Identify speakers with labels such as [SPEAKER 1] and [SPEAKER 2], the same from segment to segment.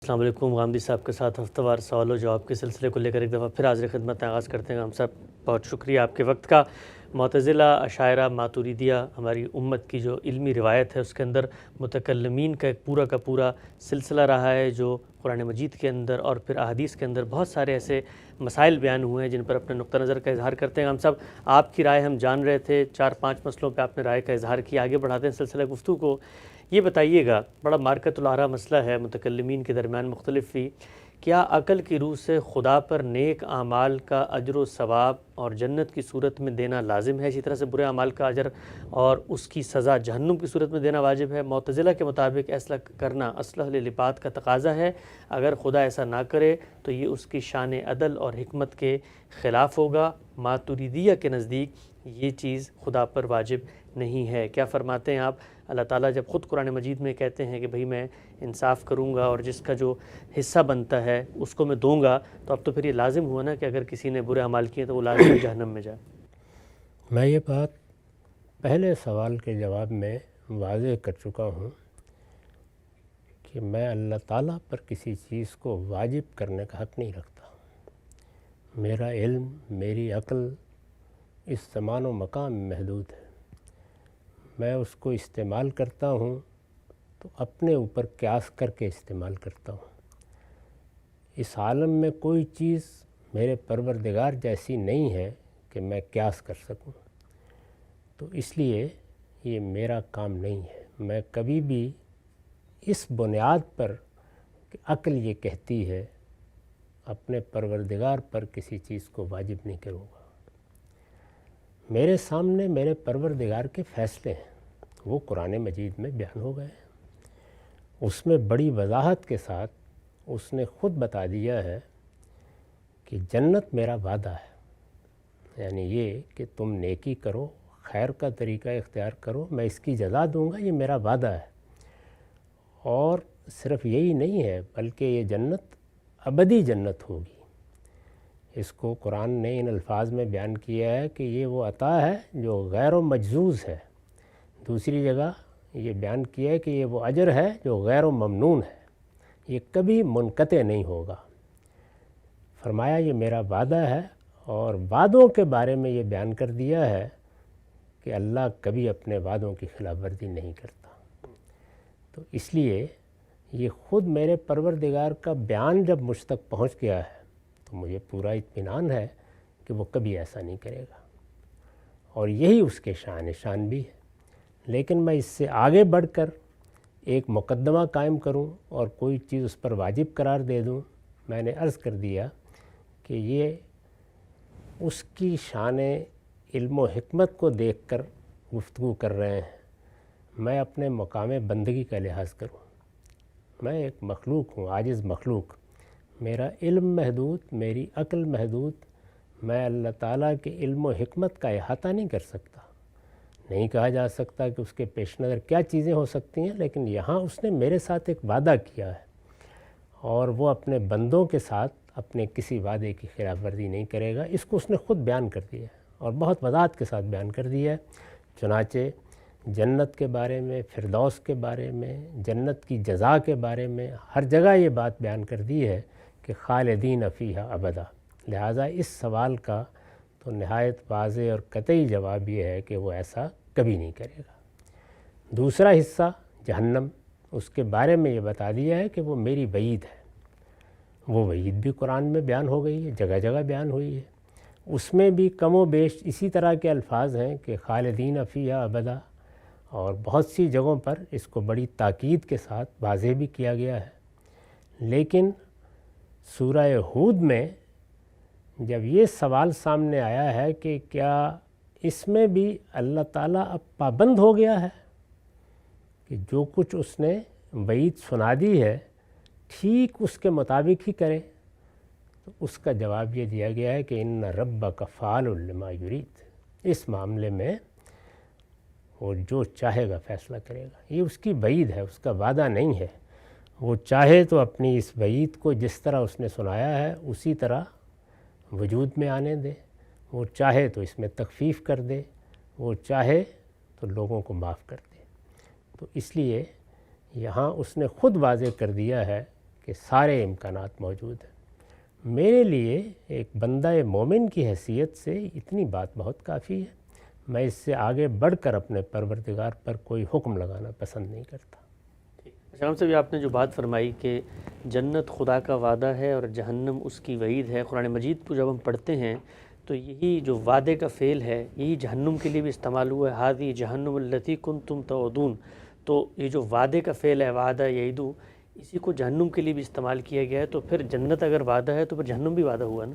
[SPEAKER 1] السلام علیکم. غامدی صاحب کے ساتھ ہفتہ وار سوال و جواب کے سلسلے کو لے کر ایک دفعہ پھر حاضر خدمت آغاز کرتے ہیں. ہم صاحب بہت شکریہ آپ کے وقت کا. معتزلہ، اشاعرہ، ماتوریدیہ ہماری امت کی جو علمی روایت ہے اس کے اندر متکلمین کا ایک پورا کا پورا سلسلہ رہا ہے جو قرآن مجید کے اندر اور پھر احادیث کے اندر بہت سارے ایسے مسائل بیان ہوئے ہیں جن پر اپنے نقطہ نظر کا اظہار کرتے ہیں. ہم صاحب آپ کی رائے ہم جان رہے تھے، 4-5 مسئلوں پہ آپ نے رائے کا اظہار کیا. آگے بڑھاتے ہیں سلسلہ گفتگو کو. یہ بتائیے گا، بڑا مارکۃ الآراء مسئلہ ہے متکلمین کے درمیان مختلف بھی، کیا عقل کی روح سے خدا پر نیک اعمال کا اجر و ثواب اور جنت کی صورت میں دینا لازم ہے، اسی طرح سے برے اعمال کا اجر اور اس کی سزا جہنم کی صورت میں دینا واجب ہے؟ معتزلہ کے مطابق ایسا کرنا اصلح للعباد کا تقاضا ہے، اگر خدا ایسا نہ کرے تو یہ اس کی شان عدل اور حکمت کے خلاف ہوگا. ماتوریدیہ کے نزدیک یہ چیز خدا پر واجب نہیں ہے. کیا فرماتے ہیں آپ؟ اللہ تعالیٰ جب خود قرآن مجید میں کہتے ہیں کہ بھئی میں انصاف کروں گا اور جس کا جو حصہ بنتا ہے اس کو میں دوں گا، تو اب تو پھر یہ لازم ہوا نا کہ اگر کسی نے برے اعمال کیے تو وہ لازم جہنم میں جائے.
[SPEAKER 2] میں یہ بات پہلے سوال کے جواب میں واضح کر چکا ہوں کہ میں اللہ تعالیٰ پر کسی چیز کو واجب کرنے کا حق نہیں رکھتا. میرا علم، میری عقل اس زمان و مقام میں محدود ہے. میں اس کو استعمال کرتا ہوں تو اپنے اوپر قیاس کر کے استعمال کرتا ہوں. اس عالم میں کوئی چیز میرے پروردگار جیسی نہیں ہے کہ میں قیاس کر سکوں، تو اس لیے یہ میرا کام نہیں ہے. میں کبھی بھی اس بنیاد پر کہ عقل یہ کہتی ہے اپنے پروردگار پر کسی چیز کو واجب نہیں کروں گا. میرے سامنے میرے پروردگار کے فیصلے ہیں، وہ قرآن مجید میں بیان ہو گئے ہیں. اس میں بڑی وضاحت کے ساتھ اس نے خود بتا دیا ہے کہ جنت میرا وعدہ ہے، یعنی یہ کہ تم نیکی کرو، خیر کا طریقہ اختیار کرو، میں اس کی جزا دوں گا، یہ میرا وعدہ ہے. اور صرف یہی نہیں ہے بلکہ یہ جنت ابدی جنت ہوگی. اس کو قرآن نے ان الفاظ میں بیان کیا ہے کہ یہ وہ عطا ہے جو غیر و مجزوز ہے. دوسری جگہ یہ بیان کیا ہے کہ یہ وہ اجر ہے جو غیر و ممنون ہے، یہ کبھی منقطع نہیں ہوگا. فرمایا یہ میرا وعدہ ہے، اور وعدوں کے بارے میں یہ بیان کر دیا ہے کہ اللہ کبھی اپنے وعدوں کی خلاف ورزی نہیں کرتا. تو اس لیے یہ خود میرے پروردگار کا بیان جب مجھ تک پہنچ گیا ہے تو مجھے پورا اطمینان ہے کہ وہ کبھی ایسا نہیں کرے گا، اور یہی اس کے شان بھی ہے. لیکن میں اس سے آگے بڑھ کر ایک مقدمہ قائم کروں اور کوئی چیز اس پر واجب قرار دے دوں، میں نے عرض کر دیا کہ یہ اس کی شان علم و حکمت کو دیکھ کر گفتگو کر رہے ہیں. میں اپنے مقام بندگی کا لحاظ کروں. میں ایک مخلوق ہوں، عاجز مخلوق. میرا علم محدود، میری عقل محدود. میں اللہ تعالیٰ کے علم و حکمت کا احاطہ نہیں کر سکتا. نہیں کہا جا سکتا کہ اس کے پیش نظر کیا چیزیں ہو سکتی ہیں، لیکن یہاں اس نے میرے ساتھ ایک وعدہ کیا ہے، اور وہ اپنے بندوں کے ساتھ اپنے کسی وعدے کی خلاف ورزی نہیں کرے گا. اس کو اس نے خود بیان کر دیا ہے اور بہت وضاحت کے ساتھ بیان کر دیا ہے. چنانچہ جنت کے بارے میں، فردوس کے بارے میں، جنت کی جزا کے بارے میں ہر جگہ یہ بات بیان کر دی ہے کہ خالدین فیہا ابدا. لہٰذا اس سوال کا تو نہایت واضح اور قطعی جواب یہ ہے کہ وہ ایسا کبھی نہیں کرے گا. دوسرا حصہ جہنم، اس کے بارے میں یہ بتا دیا ہے کہ وہ میری وعید ہے. وہ وعید بھی قرآن میں بیان ہو گئی ہے، جگہ جگہ بیان ہوئی ہے. اس میں بھی کم و بیش اسی طرح کے الفاظ ہیں کہ خالدین فیہا ابدا، اور بہت سی جگہوں پر اس کو بڑی تاکید کے ساتھ واضح بھی کیا گیا ہے. لیکن سورہ ہود میں جب یہ سوال سامنے آیا ہے کہ کیا اس میں بھی اللہ تعالیٰ اب پابند ہو گیا ہے کہ جو کچھ اس نے وعید سنا دی ہے ٹھیک اس کے مطابق ہی کرے، تو اس کا جواب یہ دیا گیا ہے کہ ان ربک فعال لما یرید. اس معاملے میں وہ جو چاہے گا فیصلہ کرے گا. یہ اس کی وعید ہے، اس کا وعدہ نہیں ہے. وہ چاہے تو اپنی اس وعید کو جس طرح اس نے سنایا ہے اسی طرح وجود میں آنے دے. وہ چاہے تو اس میں تخفیف کر دے، وہ چاہے تو لوگوں کو معاف کر دے. تو اس لیے یہاں اس نے خود واضح کر دیا ہے کہ سارے امکانات موجود ہیں۔ میرے لیے ایک بندہ مومن کی حیثیت سے اتنی بات بہت کافی ہے، میں اس سے آگے بڑھ کر اپنے پروردگار پر کوئی حکم لگانا پسند نہیں کرتا۔
[SPEAKER 1] شام صاحب آپ نے جو بات فرمائی کہ جنت خدا کا وعدہ ہے اور جہنم اس کی وعید ہے، قرآن مجید کو جب ہم پڑھتے ہیں تو یہی جو وعدے کا فعل ہے یہی جہنم کے لیے بھی استعمال ہوا ہے، ہادی جہنم التی کنتم توعدون، تو یہ جو وعدے کا فعل ہے وعدہ یعیدو، اسی کو جہنم کے لیے بھی استعمال کیا گیا ہے، تو پھر جنت اگر وعدہ ہے تو پھر جہنم بھی وعدہ ہوا نا؟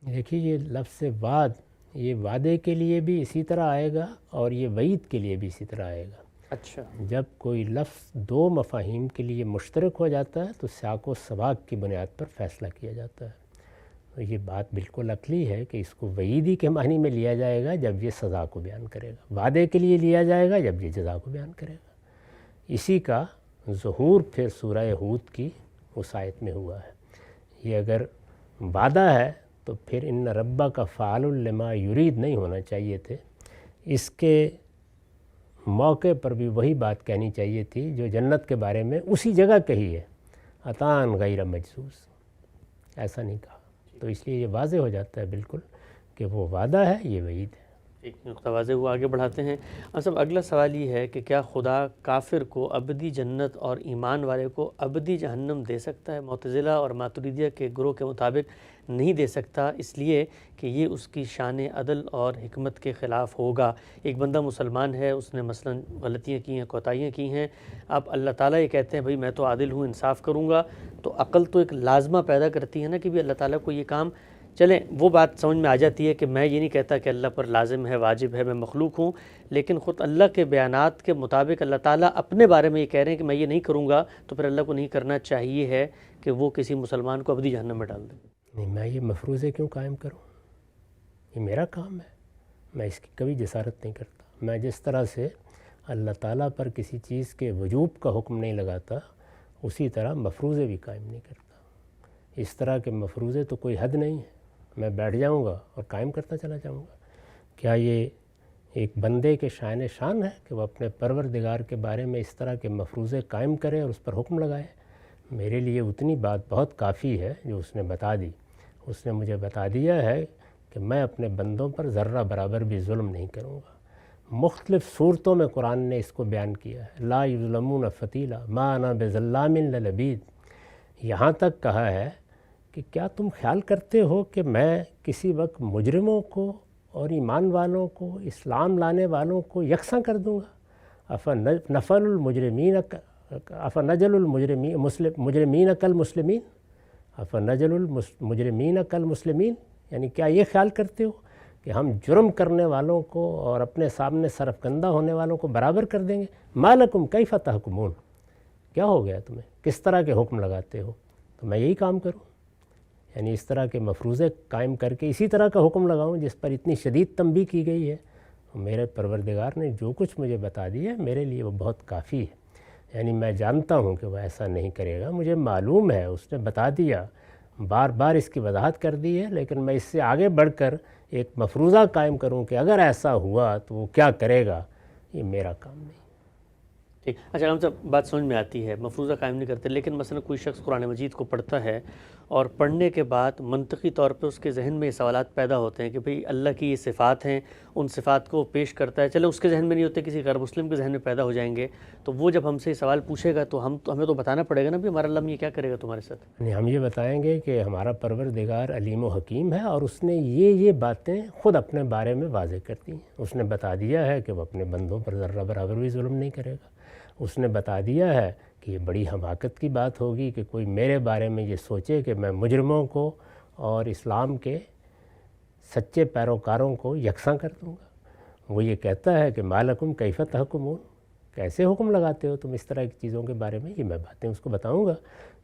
[SPEAKER 2] دیکھیے یہ لفظ وعد یہ وعدے کے لیے بھی اسی طرح آئے گا اور یہ وعید کے لیے بھی اسی طرح آئے گا۔
[SPEAKER 1] اچھا،
[SPEAKER 2] جب کوئی لفظ دو مفاہیم کے لیے مشترک ہو جاتا ہے تو سیاق و سباق کی بنیاد پر فیصلہ کیا جاتا ہے۔ تو یہ بات بالکل عقلی ہے کہ اس کو وعیدی کے معنی میں لیا جائے گا جب یہ سزا کو بیان کرے گا، وعدے کے لیے لیا جائے گا جب یہ جزا کو بیان کرے گا۔ اسی کا ظہور پھر سورہ ہود کی اس آیت میں ہوا ہے۔ یہ اگر وعدہ ہے تو پھر ان ربا کا فعال لما یرید نہیں ہونا چاہیے تھے، اس کے موقع پر بھی وہی بات کہنی چاہیے تھی جو جنت کے بارے میں اسی جگہ کہی ہے، عطان غیر مجزوز، ایسا نہیں کہا۔ تو اس لیے یہ واضح ہو جاتا ہے بالکل کہ وہ وعدہ ہے، یہ وعید ہے۔
[SPEAKER 1] ایک نقطہ واضح ہوا، آگے بڑھاتے ہیں۔ صاحب اگلا سوال یہ ہے کہ کیا خدا کافر کو ابدی جنت اور ایمان والے کو ابدی جہنم دے سکتا ہے؟ معتزلہ اور ماتریدیہ کے گروہ کے مطابق نہیں دے سکتا، اس لیے کہ یہ اس کی شان عدل اور حکمت کے خلاف ہوگا۔ ایک بندہ مسلمان ہے، اس نے مثلا غلطیاں کی ہیں، کوتاہیاں کی ہیں، اب اللہ تعالیٰ یہ کہتے ہیں بھئی میں تو عادل ہوں، انصاف کروں گا، تو عقل تو ایک لازمہ پیدا کرتی ہے نا کہ بھی اللہ تعالیٰ کو یہ کام، چلیں وہ بات سمجھ میں آ جاتی ہے کہ میں یہ نہیں کہتا کہ اللہ پر لازم ہے، واجب ہے، میں مخلوق ہوں، لیکن خود اللہ کے بیانات کے مطابق اللہ تعالیٰ اپنے بارے میں یہ کہہ رہے ہیں کہ میں یہ نہیں کروں گا، تو پھر اللہ کو نہیں کرنا چاہیے ہے کہ وہ کسی مسلمان کو ابدی جہنم میں ڈال دے؟
[SPEAKER 2] نہیں، میں یہ مفروضے کیوں قائم کروں؟ یہ میرا کام ہے، میں اس کی کبھی جسارت نہیں کرتا۔ میں جس طرح سے اللہ تعالیٰ پر کسی چیز کے وجوب کا حکم نہیں لگاتا، اسی طرح مفروضے بھی قائم نہیں کرتا۔ اس طرح کے مفروضے تو کوئی حد نہیں ہے، میں بیٹھ جاؤں گا اور قائم کرتا چلا جاؤں گا۔ کیا یہ ایک بندے کے شان ہے کہ وہ اپنے پروردگار کے بارے میں اس طرح کے مفروضے قائم کرے اور اس پر حکم لگائے؟ میرے لیے اتنی بات بہت کافی ہے جو اس نے بتا دی۔ اس نے مجھے بتا دیا ہے کہ میں اپنے بندوں پر ذرہ برابر بھی ظلم نہیں کروں گا۔ مختلف صورتوں میں قرآن نے اس کو بیان کیا ہے، لا یظلمون فتیلا ما انا بظلام للعبید۔ یہاں تک کہا ہے کہ کیا تم خیال کرتے ہو کہ میں کسی وقت مجرموں کو اور ایمان والوں کو، اسلام لانے والوں کو یکساں کر دوں گا؟ افنجل المجرمین کالمسلمین، افنجل المجرمین کالمسلمین، یعنی کیا یہ خیال کرتے ہو کہ ہم جرم کرنے والوں کو اور اپنے سامنے سرفکندہ ہونے والوں کو برابر کر دیں گے؟ ما لکم کیف تحکمون، کیا ہو گیا تمہیں، کس طرح کے حکم لگاتے ہو؟ تو میں یہی کام کروں، یعنی اس طرح کے مفروضے قائم کر کے اسی طرح کا حکم لگاؤں جس پر اتنی شدید تنبیہ کی گئی ہے۔ میرے پروردگار نے جو کچھ مجھے بتا دیا میرے لیے وہ بہت کافی ہے، یعنی میں جانتا ہوں کہ وہ ایسا نہیں کرے گا، مجھے معلوم ہے، اس نے بتا دیا، بار بار اس کی وضاحت کر دی ہے، لیکن میں اس سے آگے بڑھ کر ایک مفروضہ قائم کروں کہ اگر ایسا ہوا تو وہ کیا کرے گا، یہ میرا کام نہیں۔
[SPEAKER 1] ٹھیک، اچھا ہم سب بات سمجھ میں آتی ہے، مفروضہ قائم نہیں کرتے، لیکن مثلا کوئی شخص قرآن مجید کو پڑھتا ہے اور پڑھنے کے بعد منطقی طور پہ اس کے ذہن میں یہ سوالات پیدا ہوتے ہیں کہ بھئی اللہ کی یہ صفات ہیں، ان صفات کو پیش کرتا ہے، چلے اس کے ذہن میں نہیں ہوتے، کسی غیر مسلم کے ذہن میں پیدا ہو جائیں گے، تو وہ جب ہم سے یہ سوال پوچھے گا تو ہمیں تو بتانا پڑے گا نا بھی ہمارا اللہ یہ کیا کرے گا تمہارے ساتھ؟
[SPEAKER 2] یعنی ہم یہ بتائیں گے کہ ہمارا پروردگار علیم و حکیم ہے اور اس نے یہ باتیں خود اپنے بارے میں واضح کر دی ہیں۔ اس نے بتا دیا ہے کہ وہ اپنے بندوں پر ذرہ برابر بھی ظلم نہیں کرے گا۔ اس نے بتا دیا ہے کہ یہ بڑی حماقت کی بات ہوگی کہ کوئی میرے بارے میں یہ سوچے کہ میں مجرموں کو اور اسلام کے سچے پیروکاروں کو یکساں کر دوں گا۔ وہ یہ کہتا ہے کہ ما لکم کیف تحکمون، کیسے حکم لگاتے ہو تم اس طرح کی چیزوں کے بارے میں، یہ میں باتیں اس کو بتاؤں گا۔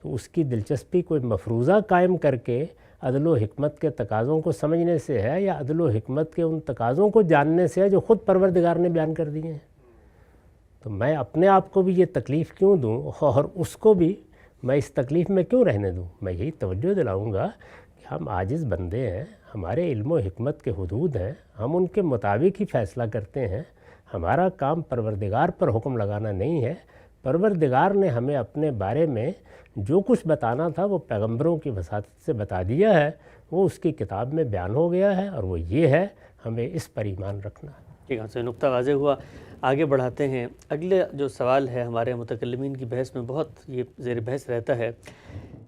[SPEAKER 2] تو اس کی دلچسپی کوئی مفروضہ قائم کر کے عدل و حکمت کے تقاضوں کو سمجھنے سے ہے یا عدل و حکمت کے ان تقاضوں کو جاننے سے ہے جو خود پروردگار نے بیان کر دیے ہیں؟ تو میں اپنے آپ کو بھی یہ تکلیف کیوں دوں اور اس کو بھی میں اس تکلیف میں کیوں رہنے دوں؟ میں یہی توجہ دلاؤں گا کہ ہم عاجز بندے ہیں، ہمارے علم و حکمت کے حدود ہیں، ہم ان کے مطابق ہی فیصلہ کرتے ہیں۔ ہمارا کام پروردگار پر حکم لگانا نہیں ہے، پروردگار نے ہمیں اپنے بارے میں جو کچھ بتانا تھا وہ پیغمبروں کی وساطت سے بتا دیا ہے، وہ اس کی کتاب میں بیان ہو گیا ہے، اور وہ یہ ہے ہمیں اس پر ایمان رکھنا ہے۔
[SPEAKER 1] ٹھیک ہے، سے نقطہ واضح ہوا۔ آگے بڑھاتے ہیں۔ اگلے جو سوال ہے ہمارے متکلمین کی بحث میں بہت یہ زیر بحث رہتا ہے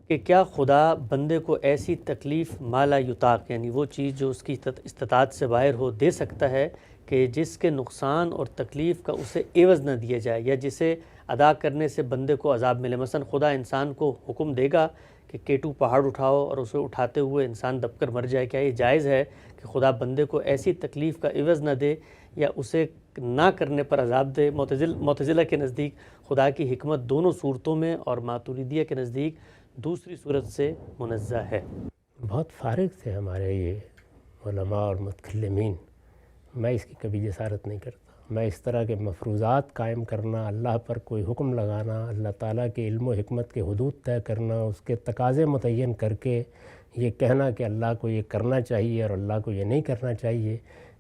[SPEAKER 1] کہ کیا خدا بندے کو ایسی تکلیف ما لا یطاق، یعنی وہ چیز جو اس کی استطاعت سے باہر ہو، دے سکتا ہے کہ جس کے نقصان اور تکلیف کا اسے عوض نہ دیا جائے، یا جسے ادا کرنے سے بندے کو عذاب ملے؟ مثلا خدا انسان کو حکم دے گا کہ کیٹو پہاڑ اٹھاؤ، اور اسے اٹھاتے ہوئے انسان دب کر مر جائے، کیا یہ جائز ہے کہ خدا بندے کو ایسی تکلیف کا عوض نہ دے یا اسے نہ کرنے پر عذاب دے؟ معتزلہ کے نزدیک خدا کی حکمت دونوں صورتوں میں، اور ماتوریدیہ کے نزدیک دوسری صورت سے منزہ ہے۔
[SPEAKER 2] بہت فارغ تھے ہمارے یہ علماء اور متکلمین، میں اس کی کبھی جسارت نہیں کرتا۔ میں اس طرح کے مفروضات قائم کرنا، اللہ پر کوئی حکم لگانا، اللہ تعالیٰ کے علم و حکمت کے حدود طے کرنا، اس کے تقاضے متعین کر کے یہ کہنا کہ اللہ کو یہ کرنا چاہیے اور اللہ کو یہ نہیں کرنا چاہیے،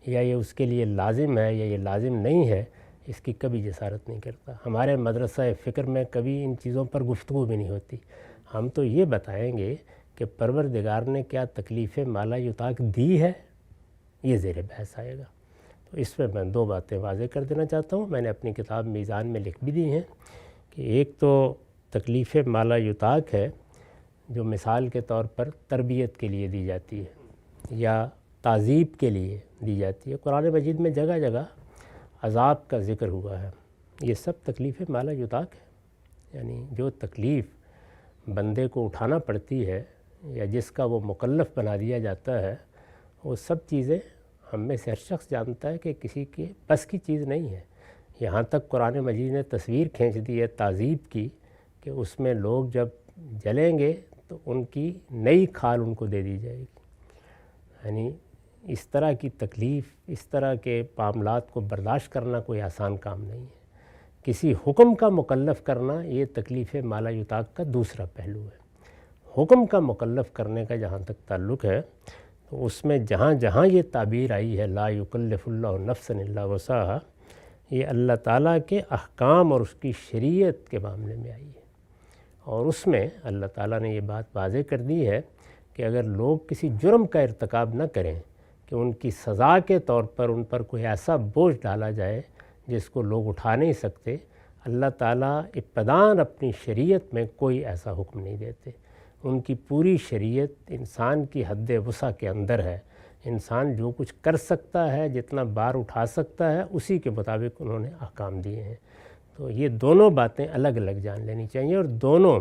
[SPEAKER 2] یا یہ اس کے لیے لازم ہے یا یہ لازم نہیں ہے، اس کی کبھی جسارت نہیں کرتا۔ ہمارے مدرسہ فکر میں کبھی ان چیزوں پر گفتگو بھی نہیں ہوتی۔ ہم تو یہ بتائیں گے کہ پروردگار نے کیا تکلیف ما لا یطاق دی ہے، یہ زیر بحث آئے گا۔ تو اس میں میں دو باتیں واضح کر دینا چاہتا ہوں، میں نے اپنی کتاب میزان میں لکھ بھی دی ہیں، کہ ایک تو تکلیف ما لا یطاق ہے جو مثال کے طور پر تربیت کے لیے دی جاتی ہے یا تعذیب کے لیے دی جاتی ہے۔ قرآن مجید میں جگہ جگہ عذاب کا ذکر ہوا ہے، یہ سب تکلیف ما لا یطاق ہے، یعنی جو تکلیف بندے کو اٹھانا پڑتی ہے یا جس کا وہ مکلف بنا دیا جاتا ہے، وہ سب چیزیں ہم میں سے ہر شخص جانتا ہے کہ کسی کے بس کی چیز نہیں ہے۔ یہاں تک قرآن مجید نے تصویر کھینچ دی ہے تعذیب کی کہ اس میں لوگ جب جلیں گے تو ان کی نئی کھال ان کو دے دی جائے گی۔ یعنی اس طرح کی تکلیف، اس طرح کے معاملات کو برداشت کرنا کوئی آسان کام نہیں ہے۔ کسی حکم کا مکلف کرنا یہ تکلیف ما لا یطاق کا دوسرا پہلو ہے۔ حکم کا مکلف کرنے کا جہاں تک تعلق ہے تو اس میں جہاں جہاں یہ تعبیر آئی ہے لا یکلف اللہ نفسا الا وسعہا، یہ اللہ تعالیٰ کے احکام اور اس کی شریعت کے معاملے میں آئی ہے، اور اس میں اللہ تعالیٰ نے یہ بات واضح کر دی ہے کہ اگر لوگ کسی جرم کا ارتکاب نہ کریں کہ ان کی سزا کے طور پر ان پر کوئی ایسا بوجھ ڈالا جائے جس کو لوگ اٹھا نہیں سکتے، اللہ تعالیٰ ابتداً اپنی شریعت میں کوئی ایسا حکم نہیں دیتے۔ ان کی پوری شریعت انسان کی حد وسع کے اندر ہے، انسان جو کچھ کر سکتا ہے، جتنا بار اٹھا سکتا ہے، اسی کے مطابق انہوں نے احکام دیے ہیں۔ تو یہ دونوں باتیں الگ الگ جان لینی چاہیے، اور دونوں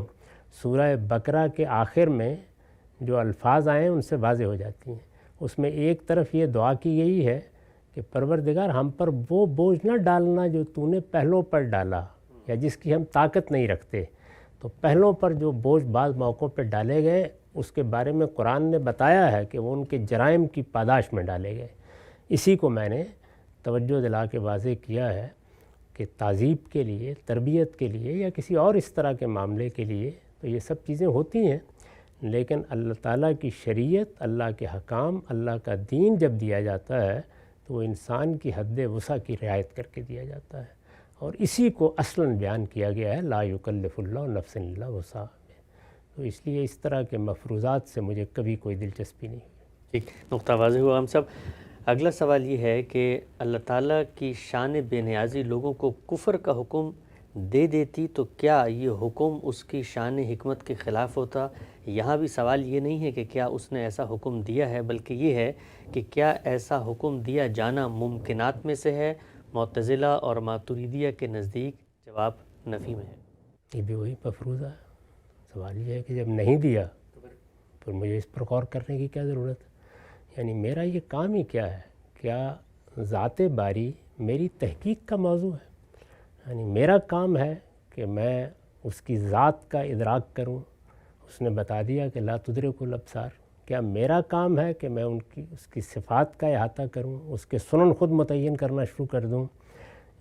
[SPEAKER 2] سورہ بقرہ کے آخر میں جو الفاظ آئے ہیں ان سے واضح ہو جاتی ہیں۔ اس میں ایک طرف یہ دعا کی گئی ہے کہ پروردگار ہم پر وہ بوجھ نہ ڈالنا جو تو نے پہلوں پر ڈالا یا جس کی ہم طاقت نہیں رکھتے۔ تو پہلوں پر جو بوجھ بعض موقعوں پر ڈالے گئے اس کے بارے میں قرآن نے بتایا ہے کہ وہ ان کے جرائم کی پاداش میں ڈالے گئے۔ اسی کو میں نے توجہ دلا کے واضح کیا ہے کہ تعذیب کے لیے، تربیت کے لیے یا کسی اور اس طرح کے معاملے کے لیے تو یہ سب چیزیں ہوتی ہیں، لیکن اللہ تعالیٰ کی شریعت، اللہ کے حکام، اللہ کا دین جب دیا جاتا ہے تو وہ انسان کی حد وسع کی رعایت کر کے دیا جاتا ہے، اور اسی کو اصلاً بیان کیا گیا ہے لا یکلف اللہ نفسا الا وسعہا میں۔ تو اس لیے اس طرح کے مفروضات سے مجھے کبھی کوئی دلچسپی نہیں ہوئی۔
[SPEAKER 1] ٹھیک، نقطہ واضح ہوا ہم سب۔ اگلا سوال یہ ہے کہ اللہ تعالیٰ کی شان بے نیازی لوگوں کو کفر کا حکم دے دیتی تو کیا یہ حکم اس کی شان حکمت کے خلاف ہوتا؟ یہاں بھی سوال یہ نہیں ہے کہ کیا اس نے ایسا حکم دیا ہے، بلکہ یہ ہے کہ کیا ایسا حکم دیا جانا ممکنات میں سے ہے؟ معتزلہ اور ماتوریدیہ کے نزدیک جواب نفی میں ہے۔
[SPEAKER 2] یہ بھی وہی مفروضہ ہے۔ سوال یہ ہے کہ جب نہیں دیا پھر مجھے اس پر غور کرنے کی کیا ضرورت ہے؟ یعنی میرا یہ کام ہی کیا ہے؟ کیا ذات باری میری تحقیق کا موضوع ہے؟ یعنی میرا کام ہے کہ میں اس کی ذات کا ادراک کروں۔ اس نے بتا دیا کہ لا تدرک الابصار، کیا میرا کام ہے کہ میں اس کی صفات کا احاطہ کروں، اس کے سنن خود متعین کرنا شروع کر دوں؟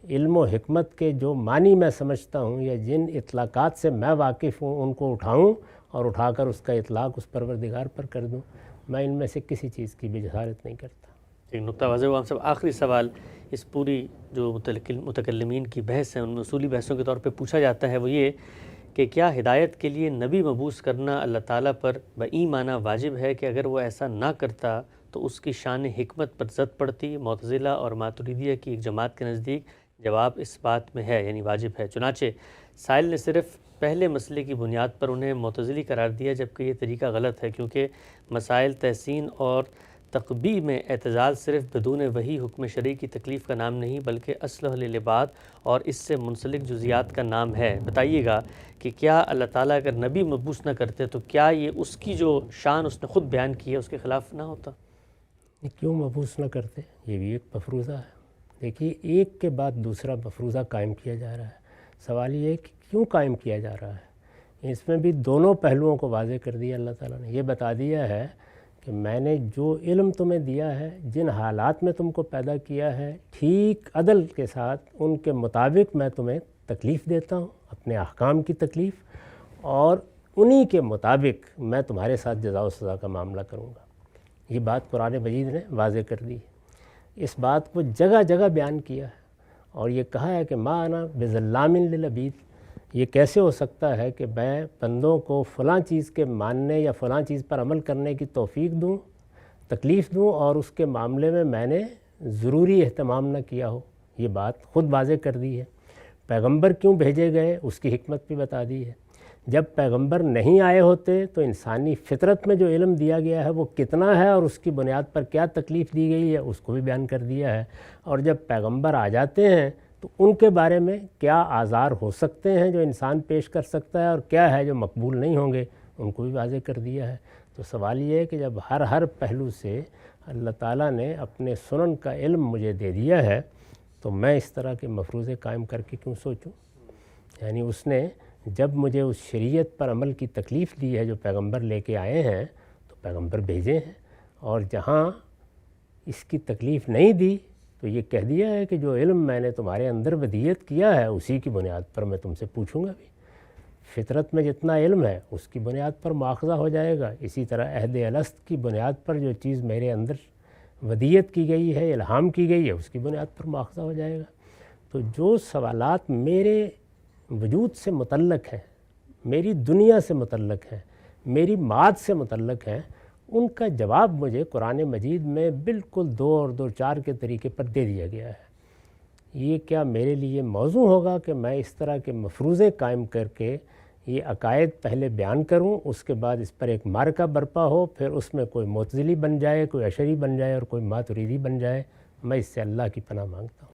[SPEAKER 2] علم و حکمت کے جو معنی میں سمجھتا ہوں یا جن اطلاقات سے میں واقف ہوں ان کو اٹھاؤں اور اٹھا کر اس کا اطلاق اس پروردگار پر کر دوں؟ میں ان میں سے کسی چیز کی بھی جسارت نہیں کرتا۔
[SPEAKER 1] ایک نقطہ واضح ہوا. ہم سب آخری سوال اس پوری جو متکلمین کی بحث ہے ان میں اصولی بحثوں کے طور پہ پوچھا جاتا ہے وہ یہ کہ کیا ہدایت کے لیے نبی مبعوث کرنا اللہ تعالیٰ پر بایمانہ واجب ہے کہ اگر وہ ایسا نہ کرتا تو اس کی شان حکمت پر زد پڑتی؟ معتزلہ اور ماتریدیہ کی ایک جماعت کے نزدیک جواب اس بات میں ہے، یعنی واجب ہے. چنانچہ سائل نے صرف پہلے مسئلے کی بنیاد پر انہیں معتزلی قرار دیا، جبکہ یہ طریقہ غلط ہے کیونکہ مسائل تحسین اور تقبیح میں اعتزال صرف بدون وحی حکم شرعی کی تکلیف کا نام نہیں بلکہ اصلح للعباد اور اس سے منسلک جزیات کا نام ہے. بتائیے گا کہ کیا اللہ تعالیٰ اگر نبی مبعوث نہ کرتے تو کیا یہ اس کی جو شان اس نے خود بیان کی ہے اس کے خلاف نہ ہوتا؟
[SPEAKER 2] کیوں مبعوث نہ کرتے؟ یہ بھی ایک مفروضہ ہے. دیکھیے ایک کے بعد دوسرا مفروضہ قائم کیا جا رہا ہے. سوال یہ ہے کہ کیوں قائم کیا جا رہا ہے. اس میں بھی دونوں پہلوؤں کو واضح کر دیا اللہ تعالیٰ نے. یہ بتا دیا ہے کہ میں نے جو علم تمہیں دیا ہے، جن حالات میں تم کو پیدا کیا ہے، ٹھیک عدل کے ساتھ ان کے مطابق میں تمہیں تکلیف دیتا ہوں، اپنے احکام کی تکلیف، اور انہی کے مطابق میں تمہارے ساتھ جزا و سزا کا معاملہ کروں گا. یہ بات قرآن مجید نے واضح کر دی. اس بات کو جگہ جگہ بیان کیا ہے اور یہ کہا ہے کہ ما انا بظلام للعبید. یہ کیسے ہو سکتا ہے کہ میں بندوں کو فلاں چیز کے ماننے یا فلاں چیز پر عمل کرنے کی توفیق دوں، تکلیف دوں، اور اس کے معاملے میں نے ضروری اہتمام نہ کیا ہو. یہ بات خود واضح کر دی ہے. پیغمبر کیوں بھیجے گئے اس کی حکمت بھی بتا دی ہے. جب پیغمبر نہیں آئے ہوتے تو انسانی فطرت میں جو علم دیا گیا ہے وہ کتنا ہے اور اس کی بنیاد پر کیا تکلیف دی گئی ہے اس کو بھی بیان کر دیا ہے. اور جب پیغمبر آ جاتے ہیں تو ان کے بارے میں کیا آزار ہو سکتے ہیں جو انسان پیش کر سکتا ہے اور کیا ہے جو مقبول نہیں ہوں گے ان کو بھی واضح کر دیا ہے. تو سوال یہ ہے کہ جب ہر پہلو سے اللہ تعالیٰ نے اپنے سنن کا علم مجھے دے دیا ہے تو میں اس طرح کے مفروضے قائم کر کے کیوں سوچوں. یعنی اس نے جب مجھے اس شریعت پر عمل کی تکلیف دی ہے جو پیغمبر لے کے آئے ہیں تو پیغمبر بھیجے ہیں، اور جہاں اس کی تکلیف نہیں دی تو یہ کہہ دیا ہے کہ جو علم میں نے تمہارے اندر ودیت کیا ہے اسی کی بنیاد پر میں تم سے پوچھوں گا بھی. فطرت میں جتنا علم ہے اس کی بنیاد پر مواخذہ ہو جائے گا. اسی طرح عہد الست کی بنیاد پر جو چیز میرے اندر ودیت کی گئی ہے، الہام کی گئی ہے، اس کی بنیاد پر مواخذہ ہو جائے گا. تو جو سوالات میرے وجود سے متعلق ہیں، میری دنیا سے متعلق ہیں، میری ماد سے متعلق ہیں، ان کا جواب مجھے قرآن مجید میں بالکل 2 اور 2 4 کے طریقے پر دے دیا گیا ہے. یہ کیا میرے لیے موضوع ہوگا کہ میں اس طرح کے مفروضے قائم کر کے یہ عقائد پہلے بیان کروں، اس کے بعد اس پر ایک معرکہ برپا ہو، پھر اس میں کوئی معتزلی بن جائے، کوئی اشعری بن جائے اور کوئی ماتریدی بن جائے؟ میں اس سے اللہ کی پناہ مانگتا ہوں.